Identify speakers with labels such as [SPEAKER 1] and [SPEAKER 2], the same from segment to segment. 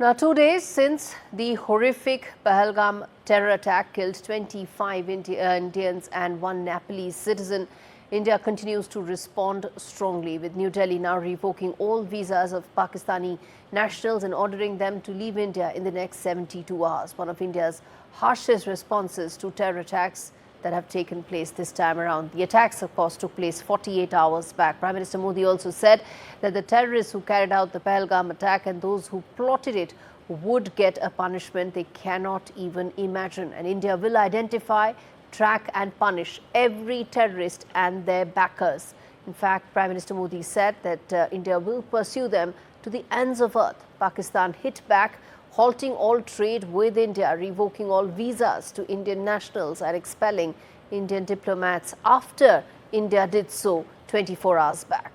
[SPEAKER 1] Now, 2 days since the horrific Pahalgam terror attack killed 25 Indians and one Nepalese citizen, India continues to respond strongly, with New Delhi now revoking all visas of Pakistani nationals and ordering them to leave India in the next 72 hours. One of India's harshest responses to terror attacks that have taken place this time around. The attacks, of course, took place 48 hours back. Prime Minister Modi also said that the terrorists who carried out the Pahalgam attack and those who plotted it would get a punishment they cannot even imagine. And India will identify, track and punish every terrorist and their backers. In fact, Prime Minister Modi said that India will pursue them to the ends of earth. Pakistan hit back, halting all trade with India, revoking all visas to Indian nationals and expelling Indian diplomats after India did so 24 hours back.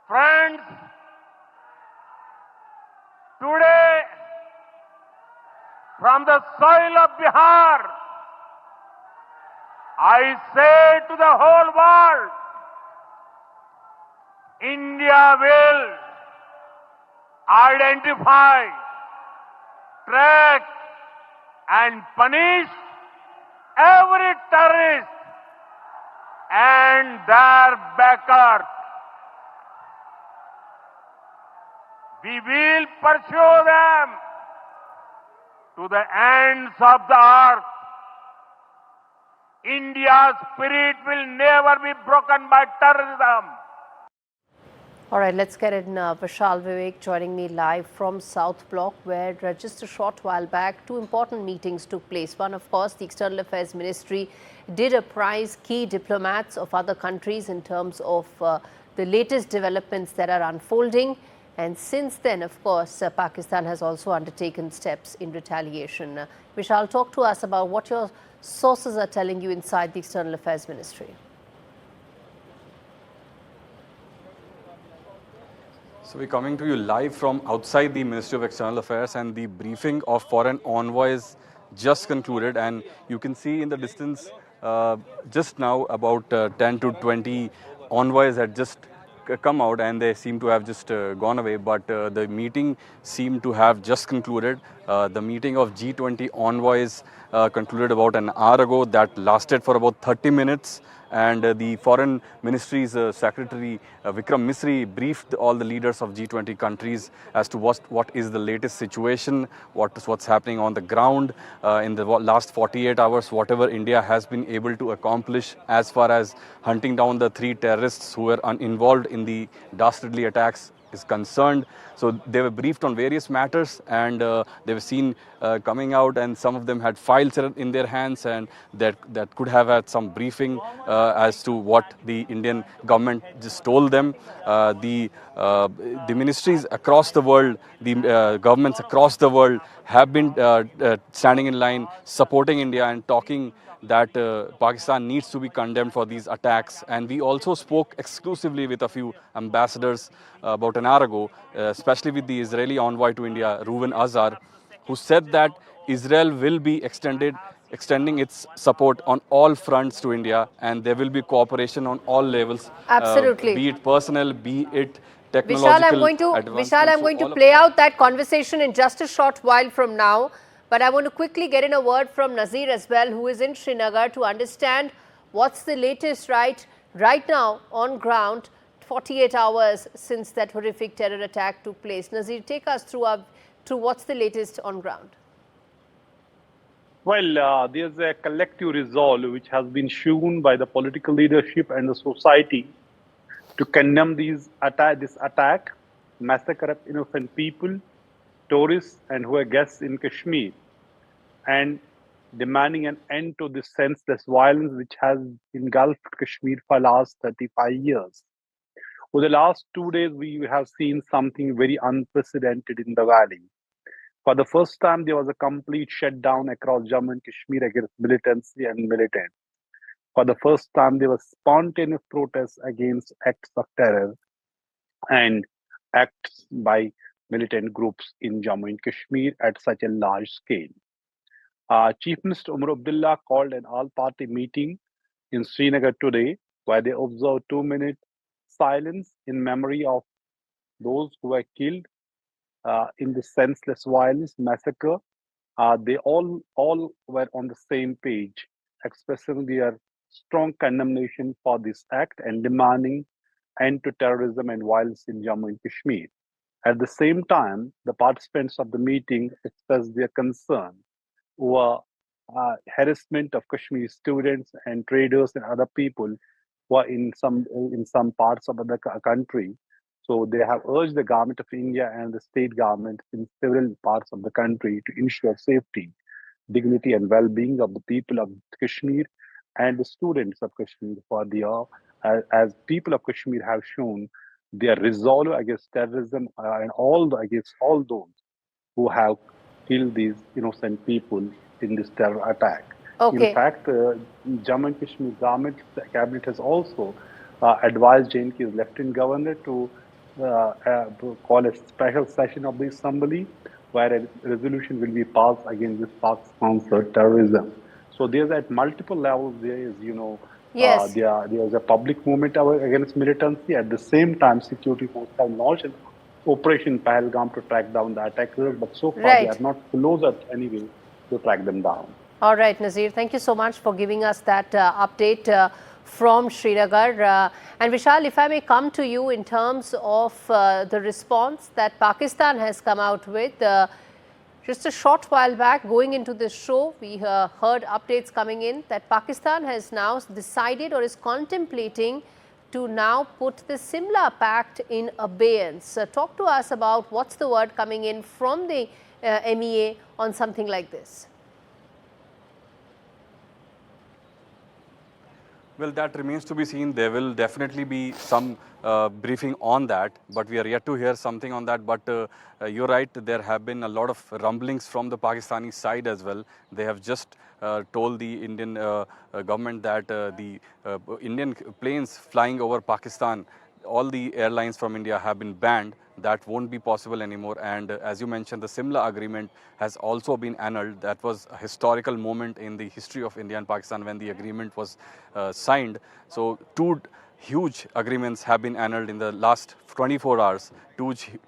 [SPEAKER 2] Friends, today from the soil of Bihar, I say to the whole world, India will identify, track and punish every terrorist and their backers. We will pursue them to the ends of the earth. India's spirit will never be broken by terrorism.
[SPEAKER 1] All right, let's get in Vishal Vivek joining me live from South Block, where just a short while back, two important meetings took place. One, of course, the External Affairs Ministry did apprise key diplomats of other countries in terms of the latest developments that are unfolding. And since then, of course, Pakistan has also undertaken steps in retaliation. Vishal, talk to us about what your sources are telling you inside the External Affairs Ministry.
[SPEAKER 3] So we're coming to you live from outside the Ministry of External Affairs, and the briefing of foreign envoys just concluded, and you can see in the distance just now about 10 to 20 envoys had just come out, and they seem to have just gone away, but the meeting seemed to have just concluded. The meeting of G20 envoys concluded about an hour ago. That lasted for about 30 minutes. And the Foreign Ministry's Secretary Vikram Misri briefed all the leaders of G20 countries as to what is the latest situation, what's happening on the ground in the last 48 hours, whatever India has been able to accomplish as far as hunting down the 3 terrorists who were involved in the dastardly attacks is concerned. So they were briefed on various matters, and they were seen coming out, and some of them had files in their hands, and that could have had some briefing as to what the Indian government just told them. The ministries across the world, the governments across the world have been standing in line, supporting India and talking that Pakistan needs to be condemned for these attacks. And we also spoke exclusively with a few ambassadors about an hour ago, especially with the Israeli envoy to India, Reuven Azar, who said that Israel will be extending its support on all fronts to India, and there will be cooperation on all levels,
[SPEAKER 1] Absolutely.
[SPEAKER 3] be it personnel, be it technological advancements.
[SPEAKER 1] Vishal, I'm going to play out that conversation in just a short while from now. But I want to quickly get in a word from Nazir as well, who is in Srinagar, to understand what's the latest right now on ground, 48 hours since that horrific terror attack took place. Nazir, take us through what's the latest on ground.
[SPEAKER 4] Well, there's a collective resolve which has been shown by the political leadership and the society to condemn this attack, massacre of innocent people, tourists, and who are guests in Kashmir, and demanding an end to this senseless violence which has engulfed Kashmir for the last 35 years. Over the last 2 days, we have seen something very unprecedented in the valley. For the first time, there was a complete shutdown across Jammu and Kashmir against militancy and militants. For the first time, there was spontaneous protests against acts of terror and acts by militant groups in Jammu and Kashmir at such a large scale. Chief Minister Umar Abdullah called an all-party meeting in Srinagar today, where they observed 2-minute silence in memory of those who were killed in the senseless violence, massacre. They all were on the same page, expressing their strong condemnation for this act and demanding end to terrorism and violence in Jammu and Kashmir. At the same time, the participants of the meeting expressed their concern over harassment of Kashmiri students and traders and other people who are in some parts of the country. So they have urged the government of India and the state government in several parts of the country to ensure safety, dignity, and well-being of the people of Kashmir and the students of Kashmir for their, as people of Kashmir have shown their resolve against terrorism and against all those who have killed these innocent people in this terror attack. In
[SPEAKER 1] Okay.
[SPEAKER 4] fact, Jammu and Kashmir government cabinet has also advised JNK's Lieutenant Governor to call a special session of the assembly where a resolution will be passed against this Pakistan-sponsored terrorism. So there's at multiple levels there is
[SPEAKER 1] Yes.
[SPEAKER 4] there's a public movement against militancy. At the same time, security forces have launched an Operation Pahalgam to track down the attackers, but so far they
[SPEAKER 1] Right.
[SPEAKER 4] are not close at any way to track them down.
[SPEAKER 1] All right, Nazir, thank you so much for giving us that update from Srinagar. And Vishal, if I may come to you in terms of the response that Pakistan has come out with. Just a short while back, going into this show, we heard updates coming in that Pakistan has now decided or is contemplating to now put the Simla Pact in abeyance. Talk to us about what's the word coming in from the MEA on something like this.
[SPEAKER 3] Well, that remains to be seen. There will definitely be some briefing on that, but we are yet to hear something on that. But you're right, there have been a lot of rumblings from the Pakistani side as well. They have just told the Indian government that the Indian planes flying over Pakistan, all the airlines from India have been banned. That won't be possible anymore. And as you mentioned, the Simla agreement has also been annulled. That was a historical moment in the history of India and Pakistan when the agreement was signed. So two huge agreements have been annulled in the last 24 hours.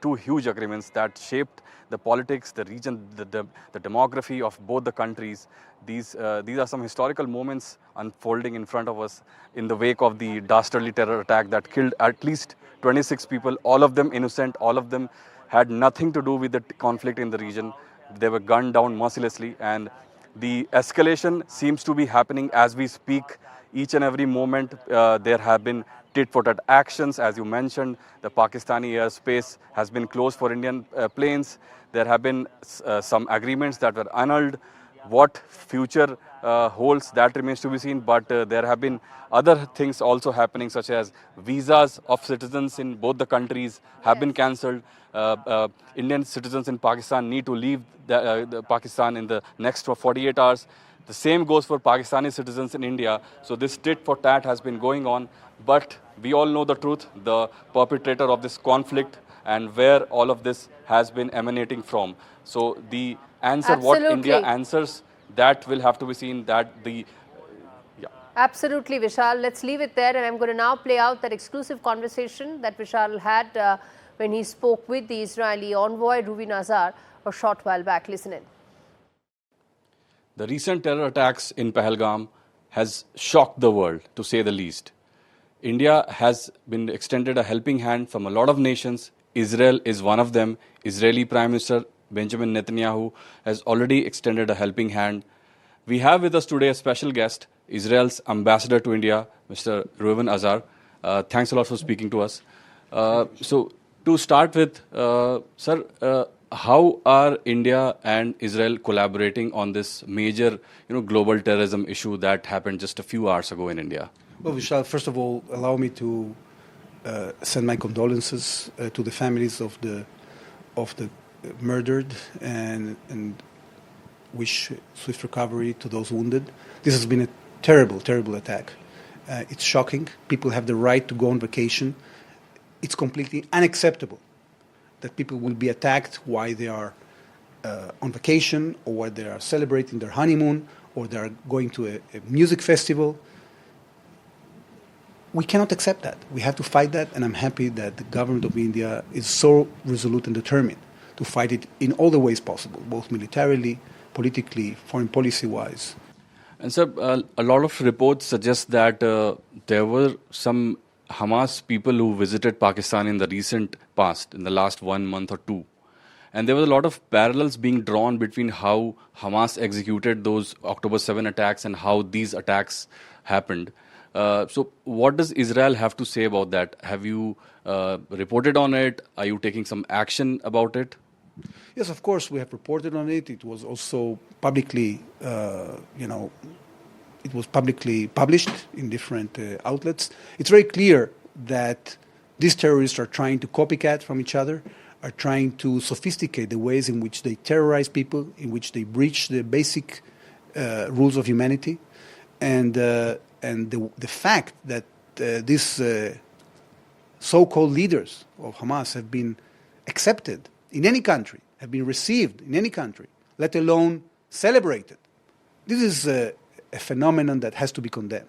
[SPEAKER 3] Two huge agreements that shaped the politics, the region, the demography of both the countries. These are some historical moments unfolding in front of us in the wake of the dastardly terror attack that killed at least 26 people, all of them innocent, all of them had nothing to do with the conflict in the region. They were gunned down mercilessly, and the escalation seems to be happening as we speak. Each and every moment there have been tit-for-tat actions. As you mentioned, the Pakistani airspace has been closed for Indian planes. There have been some agreements that were annulled. What future holds, that remains to be seen, but there have been other things also happening, such as visas of citizens in both the countries have been cancelled. Indian citizens in Pakistan need to leave the Pakistan in the next 48 hours. The same goes for Pakistani citizens in India. So this tit for tat has been going on, but we all know the truth, the perpetrator of this conflict and where all of this has been emanating from. So the answer, what India
[SPEAKER 1] Absolutely.
[SPEAKER 3] answers, that will have to be seen.
[SPEAKER 1] Absolutely, Vishal. Let's leave it there, and I'm going to now play out that exclusive conversation that Vishal had when he spoke with the Israeli envoy, Ruvi Nazar, a short while back. Listen in.
[SPEAKER 3] The recent terror attacks in Pahalgam has shocked the world, to say the least. India has been extended a helping hand from a lot of nations. Israel is one of them. Israeli Prime Minister Benjamin Netanyahu has already extended a helping hand. We have with us today a special guest, Israel's ambassador to India, Mr. Reuven Azar. Thanks a lot for speaking to us. So, to start with, sir, how are India and Israel collaborating on this major, global terrorism issue that happened just a few hours ago in India?
[SPEAKER 5] Well, Vishal, first of all, allow me to send my condolences to the families of the murdered and wish swift recovery to those wounded. This has been a terrible, terrible attack. It's shocking. People have the right to go on vacation. It's completely unacceptable that people will be attacked while they are on vacation or while they are celebrating their honeymoon or they are going to a music festival. We cannot accept that. We have to fight that, and I'm happy that the government of India is so resolute and determined to fight it in all the ways possible, both militarily, politically, foreign policy-wise.
[SPEAKER 3] And sir, a lot of reports suggest that there were some Hamas people who visited Pakistan in the recent past, in the last 1 month or two. And there was a lot of parallels being drawn between how Hamas executed those October 7 attacks and how these attacks happened. So what does Israel have to say about that? Have you reported on it? Are you taking some action about it?
[SPEAKER 5] Yes, of course, we have reported on it. It was also publicly, it was publicly published in different outlets. It's very clear that these terrorists are trying to copycat from each other, are trying to sophisticate the ways in which they terrorize people, in which they breach the basic rules of humanity. And the fact that these so-called leaders of Hamas have been accepted in any country, have been received in any country, let alone celebrated, this is a phenomenon that has to be condemned.